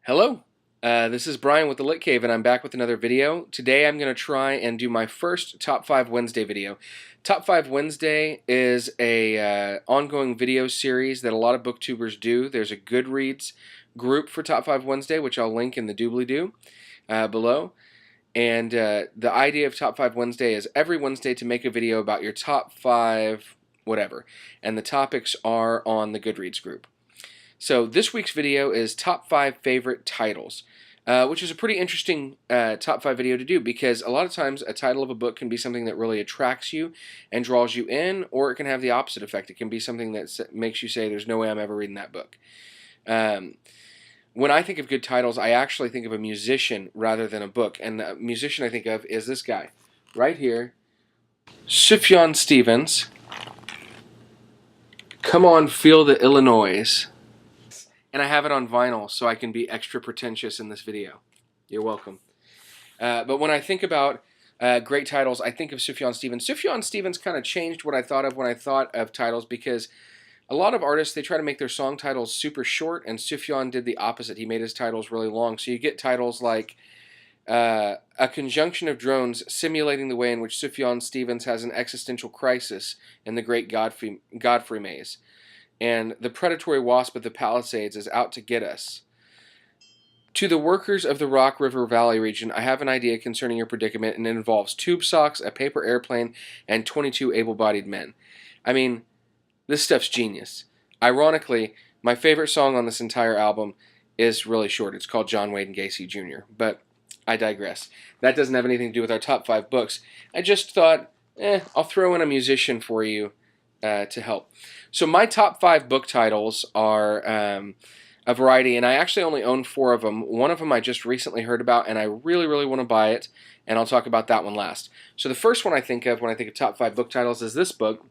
Hello, this is Brian with the Lit Cave, and I'm back with another video. Today I'm going to try and do my first Top 5 Wednesday video. Top 5 Wednesday is a ongoing video series that a lot of booktubers do. There's a Goodreads group for Top 5 Wednesday, which I'll link in the doobly-doo below. And the idea of Top 5 Wednesday is every Wednesday to make a video about your top 5 whatever. And the topics are on the Goodreads group. So this week's video is top 5 favorite titles, which is a pretty interesting top 5 video to do because a lot of times a title of a book can be something that really attracts you and draws you in, or it can have the opposite effect. It can be something that makes you say, there's no way I'm ever reading that book. When I think of good titles, I actually think of a musician rather than a book. And the musician I think of is this guy right here, Sufjan Stevens. Come on, feel the Illinois. And I have it on vinyl so I can be extra pretentious in this video. You're welcome. But when I think about great titles, I think of Sufjan Stevens. Sufjan Stevens kind of changed what I thought of when I thought of titles, because a lot of artists, they try to make their song titles super short, and Sufjan did the opposite. He made his titles really long. So you get titles like A Conjunction of Drones Simulating the Way in Which Sufjan Stevens Has an Existential Crisis in the Great Godfrey Maze. And The Predatory Wasp of the Palisades is Out to Get Us. To the workers of the Rock River Valley region, I have an idea concerning your predicament, and it involves tube socks, a paper airplane, and 22 able-bodied men. I mean, this stuff's genius. Ironically, my favorite song on this entire album is really short. It's called John Wayne Gacy Jr., but I digress. That doesn't have anything to do with our top 5 books. I just thought, I'll throw in a musician for you to help. So my top 5 book titles are a variety, and I actually only own 4 of them. One of them I just recently heard about, and I really, really want to buy it, and I'll talk about that one last. So the first one I think of when I think of top 5 book titles is this book,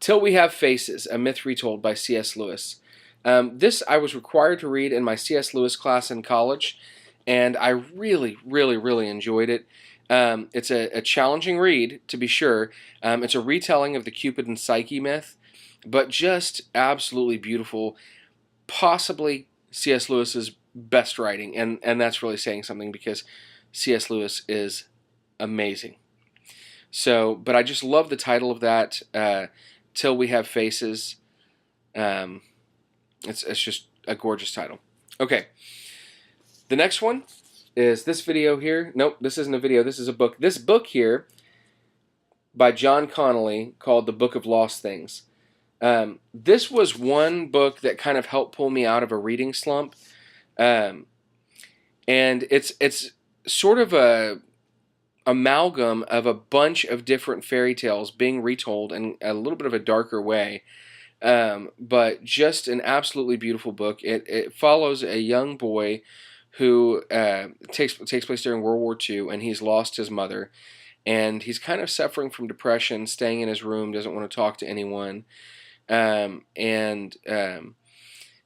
Till We Have Faces, A Myth Retold by C.S. Lewis. This I was required to read in my C.S. Lewis class in college, and I really, really, really enjoyed it. It's a challenging read, to be sure. It's a retelling of the Cupid and Psyche myth, but just absolutely beautiful. Possibly C.S. Lewis's best writing, and that's really saying something because C.S. Lewis is amazing. So, but I just love the title of that, Till We Have Faces. It's just a gorgeous title. Okay, the next one is this video here. Nope, this isn't a video. This is a book. This book here by John Connolly called The Book of Lost Things. This was one book that kind of helped pull me out of a reading slump. And it's sort of a amalgam of a bunch of different fairy tales being retold in a little bit of a darker way. But just an absolutely beautiful book. It follows a young boy who takes place during World War II, and he's lost his mother, and he's kind of suffering from depression, staying in his room, doesn't want to talk to anyone, and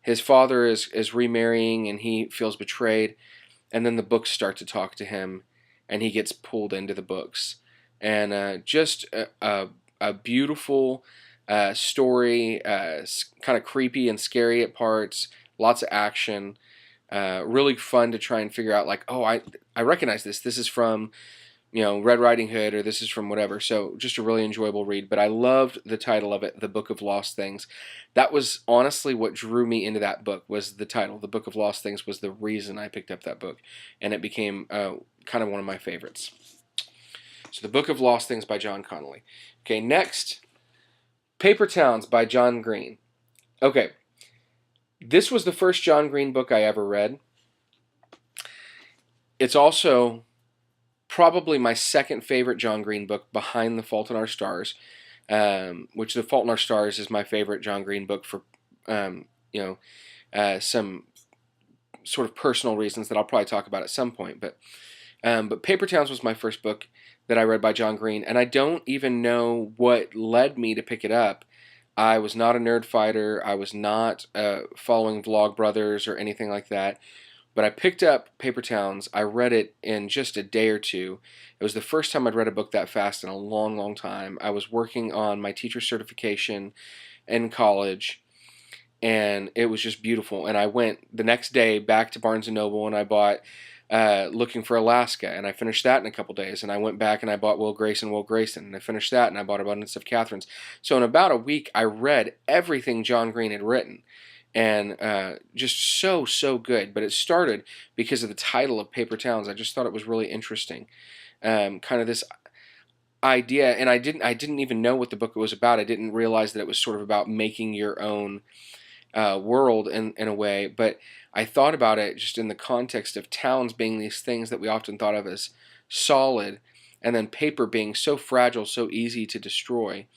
his father is remarrying, and he feels betrayed, and then the books start to talk to him, and he gets pulled into the books, and just a beautiful story, kind of creepy and scary at parts, lots of action. Really fun to try and figure out, like, oh, I recognize this. This is from, Red Riding Hood, or this is from whatever. So just a really enjoyable read. But I loved the title of it, The Book of Lost Things. That was honestly what drew me into that book, was the title. The Book of Lost Things was the reason I picked up that book. And it became kind of one of my favorites. So The Book of Lost Things by John Connolly. Okay, next, Paper Towns by John Green. Okay. This was the first John Green book I ever read. It's also probably my second favorite John Green book, behind The Fault in Our Stars, which The Fault in Our Stars is my favorite John Green book for, some sort of personal reasons that I'll probably talk about at some point. But Paper Towns was my first book that I read by John Green, and I don't even know what led me to pick it up. I was not a nerd fighter. I was not following Vlogbrothers or anything like that. But I picked up Paper Towns. I read it in just a day or two. It was the first time I'd read a book that fast in a long, long time. I was working on my teacher certification in college, and it was just beautiful. And I went the next day back to Barnes & Noble, and I bought Looking for Alaska, and I finished that in a couple days. And I went back and I bought Will Grayson, and I finished that, and I bought Abundance of Catherines. So in about a week, I read everything John Green had written, and just so good. But it started because of the title of Paper Towns. I just thought it was really interesting, kind of this idea, and I didn't even know what the book was about. I didn't realize that it was sort of about making your own world in a way, but I thought about it just in the context of towns being these things that we often thought of as solid, and then paper being so fragile, so easy to destroy.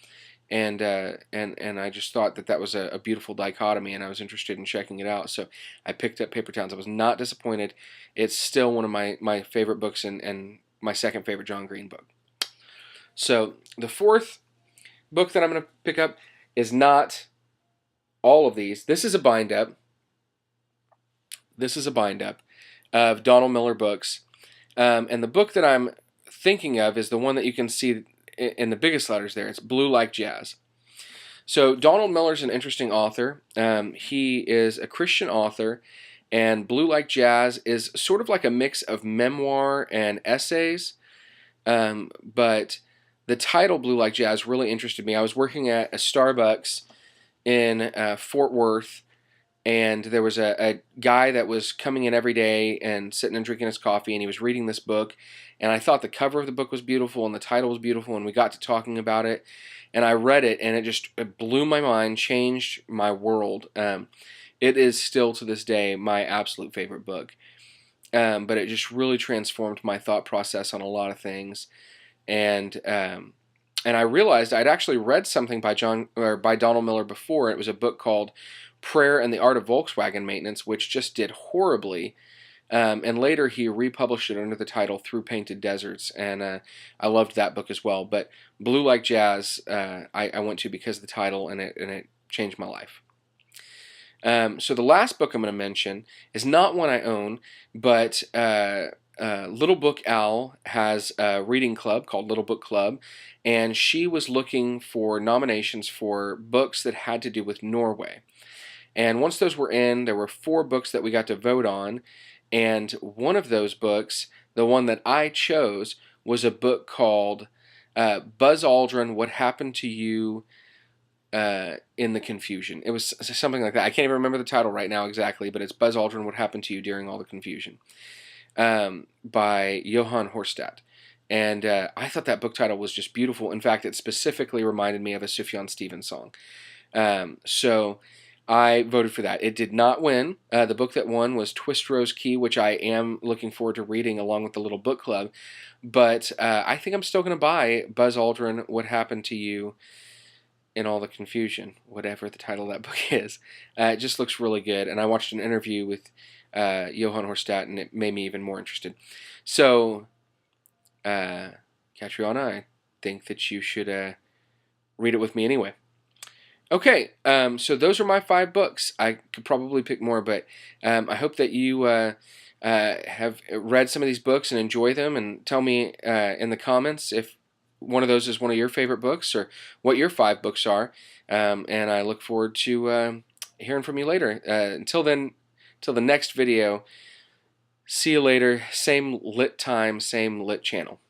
And I just thought that that was a beautiful dichotomy, and I was interested in checking it out. So I picked up Paper Towns. I was not disappointed. It's still one of my favorite books, and my second favorite John Green book. So the fourth book that I'm going to pick up is not all of these. This is a bind-up. This is a bind-up of Donald Miller books. And the book that I'm thinking of is the one that you can see in the biggest letters there. It's Blue Like Jazz. So Donald Miller's an interesting author. He is a Christian author, and Blue Like Jazz is sort of like a mix of memoir and essays. But the title Blue Like Jazz really interested me. I was working at a Starbucks in Fort Worth, and there was a guy that was coming in every day and sitting and drinking his coffee, and he was reading this book, and I thought the cover of the book was beautiful and the title was beautiful, and we got to talking about it, and I read it, and it blew my mind, changed my world. It is still to this day my absolute favorite book, but it just really transformed my thought process on a lot of things. And I realized I'd actually read something by Donald Miller before. It was a book called Prayer and the Art of Volkswagen Maintenance, which just did horribly. And later he republished it under the title Through Painted Deserts, and I loved that book as well. But Blue Like Jazz, I went to because of the title, and it changed my life. So the last book I'm going to mention is not one I own, but Little Book Owl has a reading club called Little Book Club, and she was looking for nominations for books that had to do with Norway. And once those were in, there were 4 books that we got to vote on, and one of those books, the one that I chose, was a book called Buzz Aldrin, What Happened to You in the Confusion. It was something like that. I can't even remember the title right now exactly, but it's Buzz Aldrin, What Happened to You During All the Confusion, by Johan Horstad. And I thought that book title was just beautiful. In fact, it specifically reminded me of a Sufjan Stevens song. So I voted for that. It did not win. The book that won was Twist Rose Key, which I am looking forward to reading along with the Little Book Club. But I think I'm still going to buy Buzz Aldrin, What Happened to You in All the Confusion, whatever the title of that book is. It just looks really good. And I watched an interview with Johan Horstad, and it made me even more interested. So, Catriona, I think that you should read it with me anyway. Okay, so those are my 5 books. I could probably pick more, but I hope that you have read some of these books and enjoy them, and tell me in the comments if one of those is one of your favorite books, or what your 5 books are. And I look forward to hearing from you later. Until then, till the next video, see you later. Same lit time, same lit channel.